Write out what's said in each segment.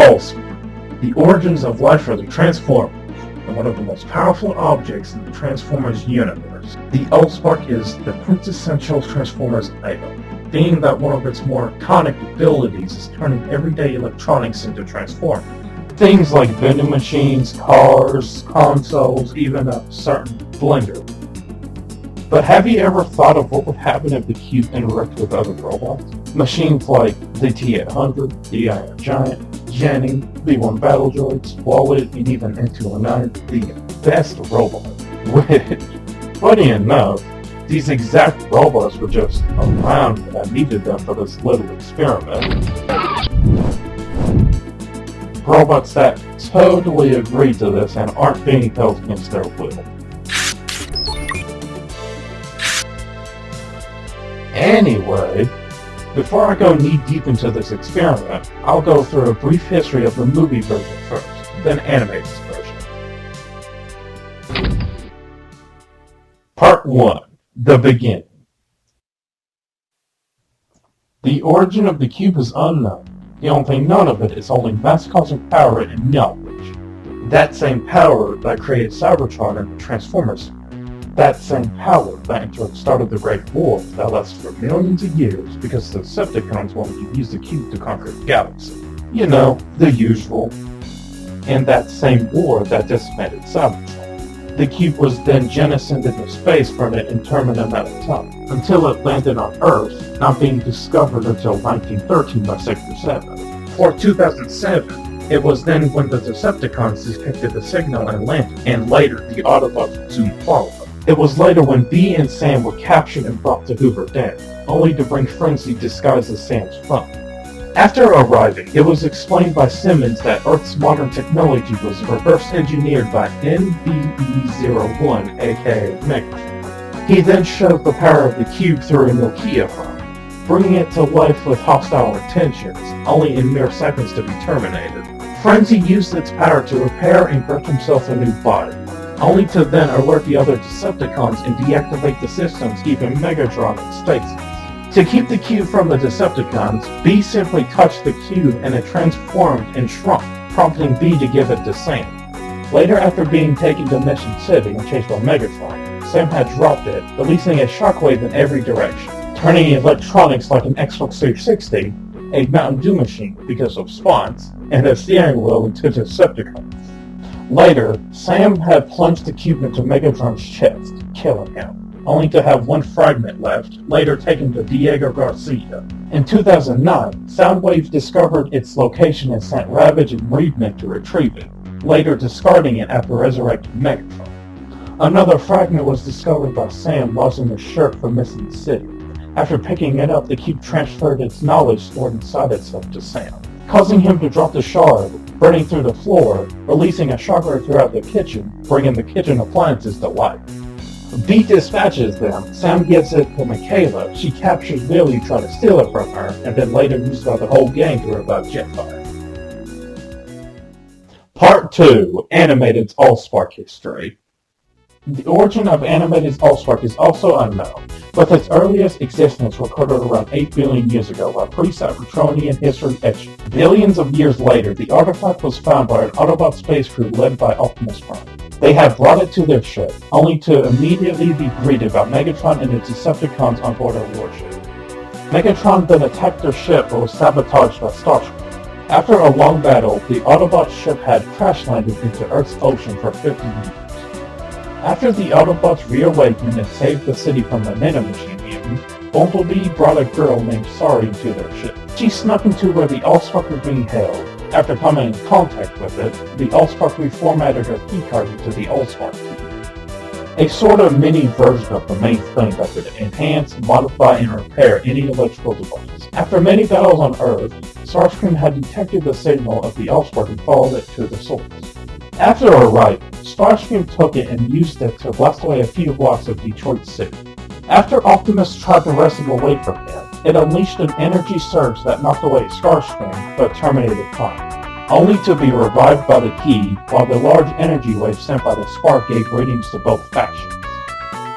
allspark. The origins of life are the Transformers, and one of the most powerful objects in the Transformers universe. The allspark is the quintessential Transformers item, being that one of its more iconic abilities is turning everyday electronics into Transformers. Things like vending machines, cars, consoles, even a certain blender. But have you ever thought of what would happen if the cube interacted with other robots? Machines like the T-800, the Iron Giant, Jenny, B-1 Battle Droids, Wallet, and even N209, the best robot. Which, funny enough, these exact robots were just around when I needed them for this little experiment. Robots that totally agree to this and aren't being held against their will. Anyway, before I go knee-deep into this experiment, I'll go through a brief history of the movie version first, then animated version. Part 1. The Beginning. The origin of the cube is unknown. The only thing known of it is holding mass-causing power and knowledge. That same power that created Cybertron and the Transformers. That same power that in turn started the Great War that lasted for millions of years because the Decepticons wanted to use the cube to conquer the galaxy. You know, the usual. And that same war that decimated Cybertron. The cube was then jettisoned into space for an interminable amount of time, until it landed on Earth, not being discovered until 1913 by Sector 7. For 2007, it was then when the Decepticons detected the signal and landed, and later the Autobots would soon follow. It was later when Bee and Sam were captured and brought to Hoover Dam, only to bring Frenzy disguised as Sam's phone. After arriving, it was explained by Simmons that Earth's modern technology was reverse engineered by NBE-01, aka Megatron. He then showed the power of the cube through a Nokia phone, bringing it to life with hostile intentions, only in mere seconds to be terminated. Frenzy used its power to repair and grant himself a new body, only to then alert the other Decepticons and deactivate the systems, keeping Megatron in stasis. To keep the cube from the Decepticons, Bee simply touched the cube and it transformed and shrunk, prompting Bee to give it to Sam. Later, after being taken to Mission City and chased by Megatron, Sam had dropped it, releasing a shockwave in every direction, turning electronics like an Xbox 360, a Mountain Dew machine because of spawns, and a steering wheel into Decepticons. Later, Sam had plunged the cube into Megatron's chest, killing him, only to have one fragment left, later taken to Diego Garcia. In 2009, Soundwave discovered its location and sent Ravage and Reedman to retrieve it, later discarding it after resurrecting Megatron. Another fragment was discovered by Sam lost in his shirt from Missing City. After picking it up, the cube transferred its knowledge stored inside itself to Sam, causing him to drop the shard, burning through the floor, releasing a shocker throughout the kitchen, bringing the kitchen appliances to life. Bee dispatches them. Sam gives it to Michaela. She captures Billy, trying to steal it from her, and then later uses by the whole gang to revive Jetfire. Part 2. Animated's Allspark History. The origin of Animated's Allspark is also unknown, but its earliest existence recorded around 8 billion years ago by pre-Cybertronian history etching. Billions of years later, the artifact was found by an Autobot space crew led by Optimus Prime. They had brought it to their ship, only to immediately be greeted by Megatron and its Decepticons on board a warship. Megatron then attacked their ship but was sabotaged by Starscream. After a long battle, the Autobot ship had crash-landed into Earth's ocean for 50 years. After the Autobots reawakened and saved the city from the nanomachine mutant, Bumblebee brought a girl named Sari into their ship. She snuck into where the Allspark was being held. After coming in contact with it, the Allspark reformatted her keycard into the Allspark key. A sort of mini version of the main thing that could enhance, modify, and repair any electrical device. After many battles on Earth, Starscream had detected the signal of the Allspark and followed it to the source. After arriving, Starscream took it and used it to blast away a few blocks of Detroit City. After Optimus tried to wrestle away from it, it unleashed an energy surge that knocked away Starscream but terminated Prime, only to be revived by the key, while the large energy wave sent by the spark gave readings to both factions.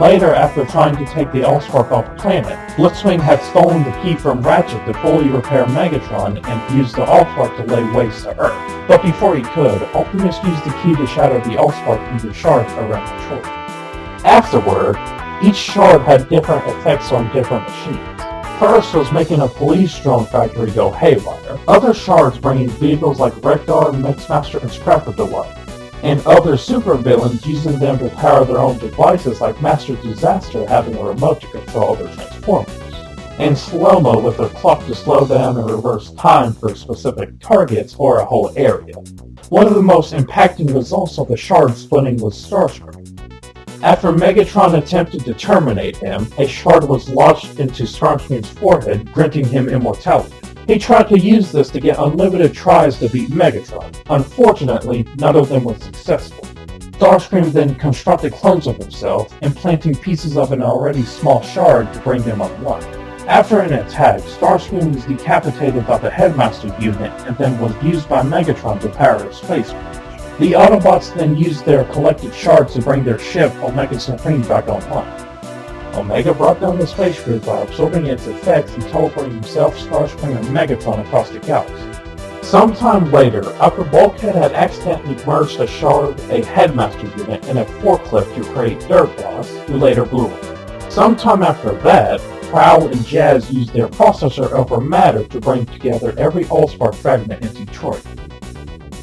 Later, after trying to take the allspark off planet, Blitzwing had stolen the key from Ratchet to fully repair Megatron and used the allspark to lay waste to Earth. But before he could, Optimus used the key to shatter the allspark into shards around Detroit. Afterward, each shard had different effects on different machines. First was making a police drone factory go haywire. Other shards bringing vehicles like Rekdar, Mixmaster, and Scrapper to life. And other supervillains using them to power their own devices like Master Disaster having a remote to control their Transformers. And Slow-Mo with their clock to slow down and reverse time for specific targets or a whole area. One of the most impacting results of the shard splitting was Starscream. After Megatron attempted to terminate him, a shard was lodged into Starscream's forehead, granting him immortality. He tried to use this to get unlimited tries to beat Megatron. Unfortunately, none of them was successful. Starscream then constructed clones of himself, implanting pieces of an already small shard to bring them online. After an attack, Starscream was decapitated by the Headmaster unit and then was used by Megatron to power a space bridge. The Autobots then used their collected shards to bring their ship, Omega Supreme, back online. Omega brought down the space bridge by absorbing its effects and teleporting himself, Starscream, and Megatron across the galaxy. Sometime later, after Bulkhead had accidentally merged a shard, a Headmaster unit, and a forklift to create Dirt Boss, who later blew up. Sometime after that, Prowl and Jazz used their processor over matter to bring together every allspark fragment in Detroit,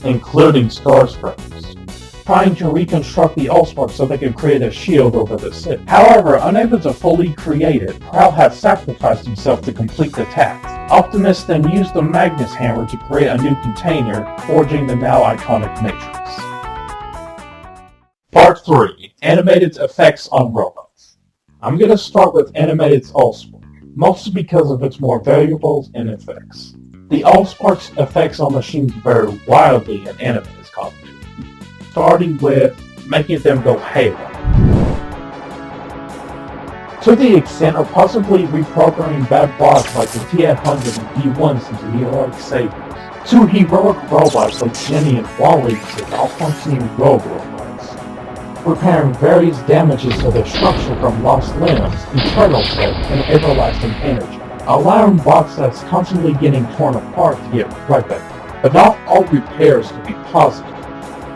including Starscream's, trying to reconstruct the allspark so they could create a shield over the city. However, unable to fully create it, Prowl had sacrificed himself to complete the task. Optimus then used the Magnus Hammer to create a new container, forging the now iconic Matrix. Part 3. Animated Effects on Robots. I'm going to start with Animated's allspark, mostly because of its more variables and effects. The allspark's effects on machines vary wildly in Animated's competition, starting with making them go haywire, to the extent of possibly reprogramming bad bots like the T-800 and B-1s into heroic saviors, to heroic robots like Jenny and Wally to malfunctioning rogue robots, repairing various damages to their structure from lost limbs, internal tech, and everlasting energy, allowing bots that's constantly getting torn apart to get right back. But not all repairs can be positive.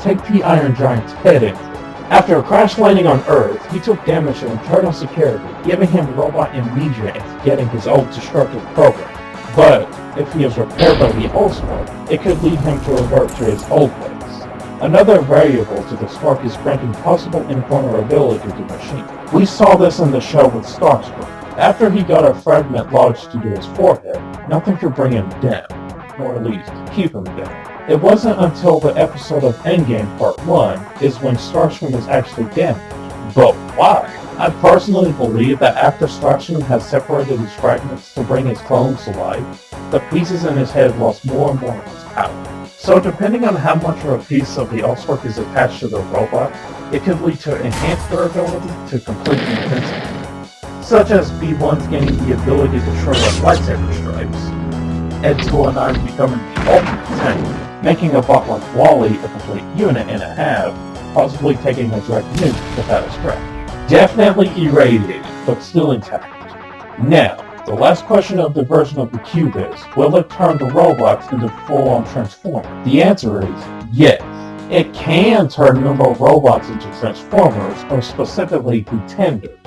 Take the Iron Giant's head injury. After a crash landing on Earth, he took damage to internal security, giving him robot amnesia and getting his old destructive program. But if he is repaired by the allspark, it could lead him to revert to his old ways. Another variable to the spark is granting possible invulnerability to the machine. We saw this in the show with Starscream. After he got a fragment lodged into his forehead, nothing could bring him down, or at least keep him down. It wasn't until the episode of Endgame Part 1 is when Starscream is actually damaged. But why? I personally believe that after Starscream has separated his fragments to bring his clones to life, the pieces in his head lost more and more of its power. So depending on how much of a piece of the allspark is attached to the robot, it could lead to enhanced durability to complete invincibility, such as B1's gaining the ability to shred up lightsaber stripes, and 209 becoming the ultimate tank, making a bot like Wally a complete unit and a half, possibly taking a direct nuke without a scratch. Definitely irradiated, but still intact. Now, the last question of the version of the cube is, will it turn the robots into full-on Transformers? The answer is yes. It can turn normal robots into Transformers, or specifically Pretenders.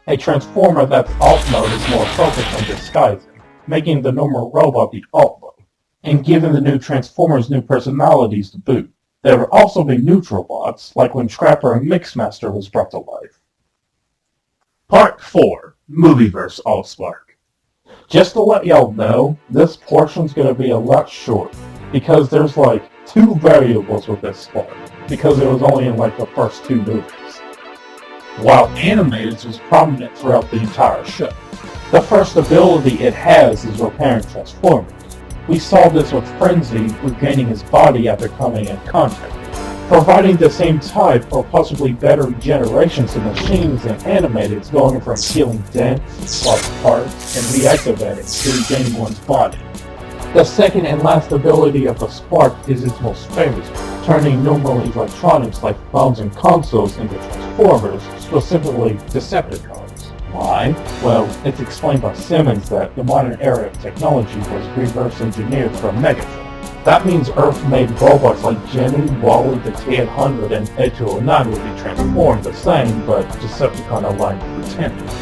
A Transformer that's alt mode is more focused on disguising, making the normal robot the alt mode, and giving the new Transformers new personalities to boot. There will also be neutral bots, like when Scrapper and Mixmaster was brought to life. Part 4. Movieverse allspark. Just to let y'all know, this portion's going to be a lot short, because there's like 2 variables with this spark, because it was only in like the first 2 movies, while Animated's was prominent throughout the entire show. The first ability it has is repairing Transformers. We saw this with Frenzy regaining his body after coming in contact, providing the same type or possibly better regenerations to machines than Animated's, going from healing dents, lost parts, and reactivating to regaining one's body. The second and last ability of the Spark is its most famous, turning normal electronics like phones and consoles into Transformers. Transformers, specifically Decepticons. Why? Well, it's explained by Simmons that the modern era of technology was reverse engineered from Megatron. That means Earth made robots like Jenny, Wally, the T-800, and Ed-209 would be transformed the same, but Decepticon-aligned pretenders.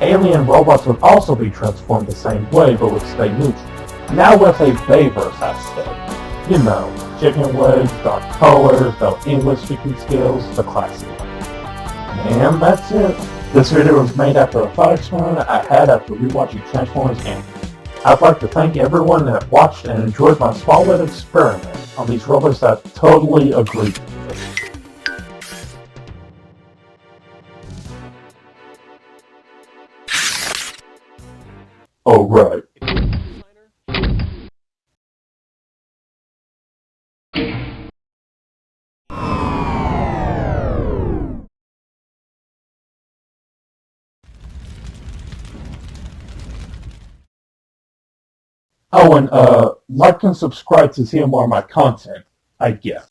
Alien robots would also be transformed the same way, but would stay neutral. Now with a bayverse aspect. You know, chicken legs, dark colors, no English speaking skills, the classic. And that's it. This video was made after a thought experiment I had after rewatching Transformers Anime. I'd like to thank everyone that watched and enjoyed my small little experiment on these robots that totally agreed with. Alright. Oh, and like and subscribe to see more of my content, I guess.